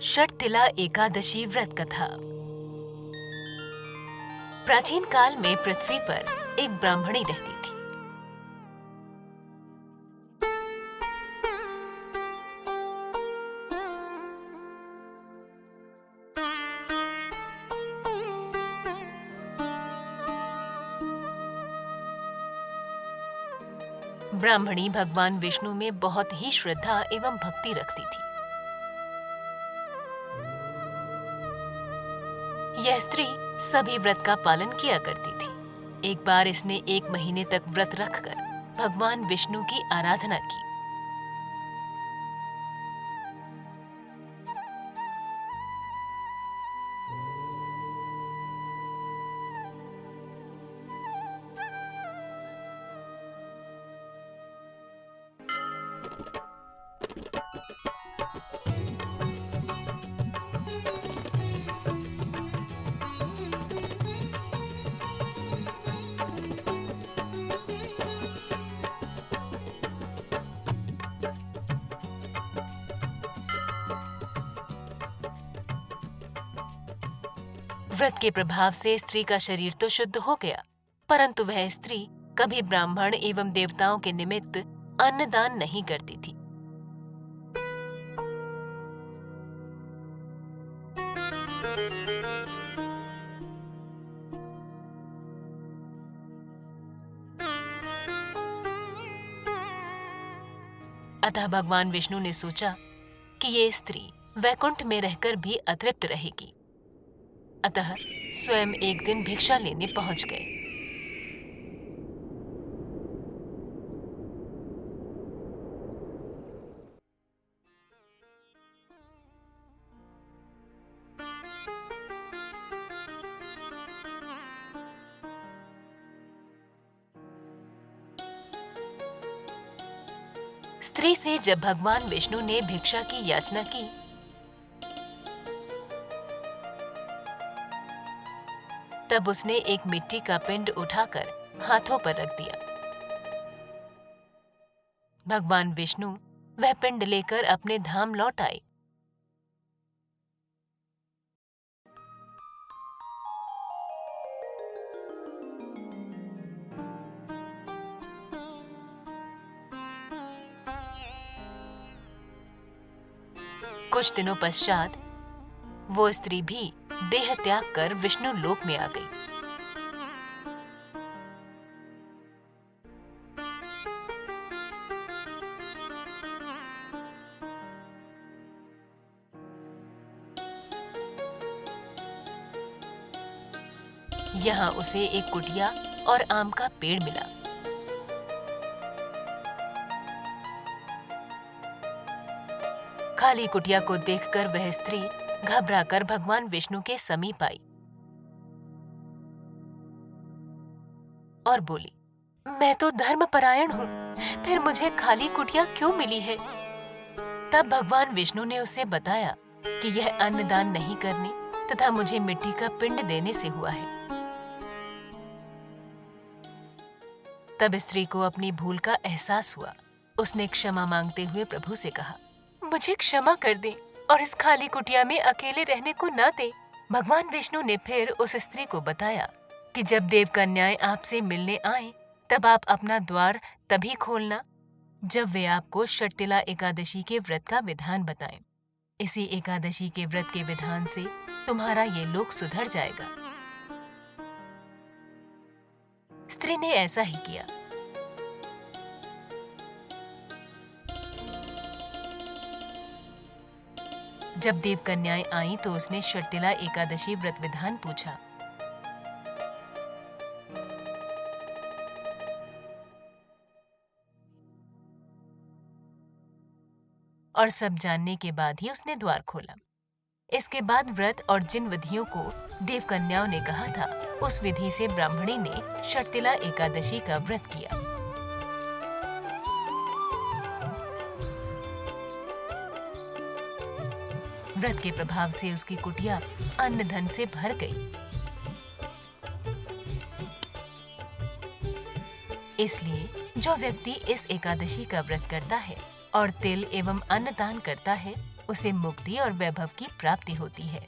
षटतिला एकादशी व्रत कथा। प्राचीन काल में पृथ्वी पर एक ब्राह्मणी रहती थी। ब्राह्मणी भगवान विष्णु में बहुत ही श्रद्धा एवं भक्ति रखती थी। यह स्त्री सभी व्रत का पालन किया करती थी। एक बार इसने 1 महीने तक व्रत रखकर भगवान विष्णु की आराधना की। व्रत के प्रभाव से स्त्री का शरीर तो शुद्ध हो गया, परंतु वह स्त्री कभी ब्राह्मण एवं देवताओं के निमित्त अन्नदान नहीं करती थी। अतः भगवान विष्णु ने सोचा कि ये स्त्री वैकुंठ में रहकर भी अतृप्त रहेगी। अतः स्वयं एक दिन भिक्षा लेने पहुंच गए। स्त्री से जब भगवान विष्णु ने भिक्षा की याचना की, तब उसने एक मिट्टी का पिंड उठाकर हाथों पर रख दिया। भगवान विष्णु वह पिंड लेकर अपने धाम लौट आए। कुछ दिनों पश्चात वो स्त्री भी देह त्याग कर विष्णु लोक में आ गई। यहाँ उसे एक कुटिया और आम का पेड़ मिला। खाली कुटिया को देखकर वह स्त्री घबराकर भगवान विष्णु के समीप आई और बोली, मैं तो धर्मपरायण हूँ, फिर मुझे खाली कुटिया क्यों मिली है? तब भगवान विष्णु ने उसे बताया कि यह अन्नदान नहीं करने तथा मुझे मिट्टी का पिंड देने से हुआ है। तब स्त्री को अपनी भूल का एहसास हुआ। उसने क्षमा मांगते हुए प्रभु से कहा, मुझे क्षमा कर दे और इस खाली कुटिया में अकेले रहने को न दे। भगवान विष्णु ने फिर उस स्त्री को बताया कि जब देव कन्याएं आपसे मिलने आए, तब आप अपना द्वार तभी खोलना जब वे आपको षटतिला एकादशी के व्रत का विधान बताएं। इसी एकादशी के व्रत के विधान से तुम्हारा ये लोक सुधर जाएगा। स्त्री ने ऐसा ही किया। जब देव कन्याएं आईं तो उसने षटतिला एकादशी व्रत विधान पूछा। और सब जानने के बाद ही उसने द्वार खोला। इसके बाद व्रत और जिन विधियों को देव कन्याओं ने कहा था, उस विधि से ब्राह्मणी ने षटतिला एकादशी का व्रत किया। व्रत के प्रभाव से उसकी कुटिया अन्न धन से भर गई। इसलिए जो व्यक्ति इस एकादशी का व्रत करता है और तिल एवं अन्न दान करता है, उसे मुक्ति और वैभव की प्राप्ति होती है।